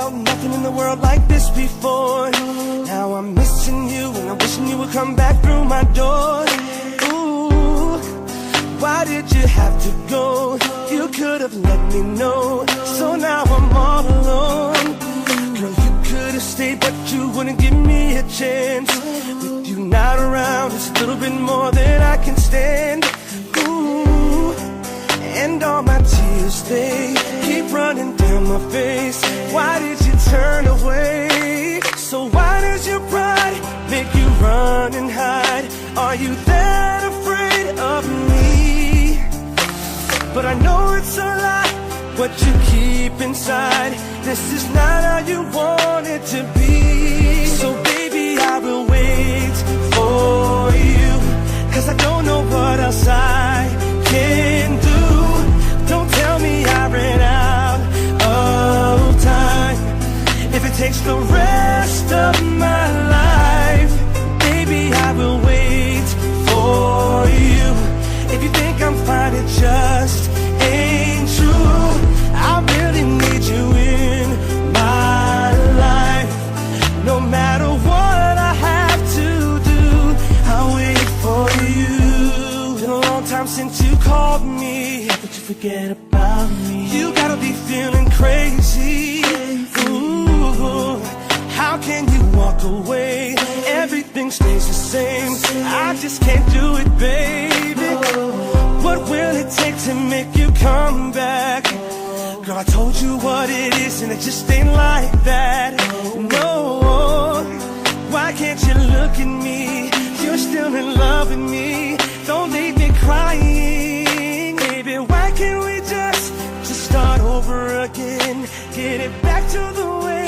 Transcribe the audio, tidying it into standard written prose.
felt nothing in the world like this before. Now I'm missing you and I'm wishing you would come back through my door. Ooh, why did you have to go? You could have let me know. So now I'm all alone. Girl, you could have stayed, but you wouldn't give me a chance. With you not around, it's a little bit more than I can stand. Ooh, and all my tears, they keep running down my face. Why did you turn away? So why does your pride make you run and hide? Are you that afraid of me? But I know it's a lie, what you keep inside. This is not how you want it to be. So baby, I will wait for you, 'cause I don't know what else I can do. Don't tell me I ran out of time. If it takes the rest of my life, baby, I will wait for you. If you think I'm fine, it just ain't true. I really need you in my life. No matter what I have to do, I'll wait for you. Been a long time since you called me, but you forget about me. You gotta be feeling crazy. Ooh, how can you walk away? Everything stays the same. I just can't do it, baby. What will it take to make you come back? Girl, I told you what it is and it just ain't like that. No, why can't you look at me? You're still in love with me. Don't leave me crying. Baby, why can't we just start over again? Get it back to the way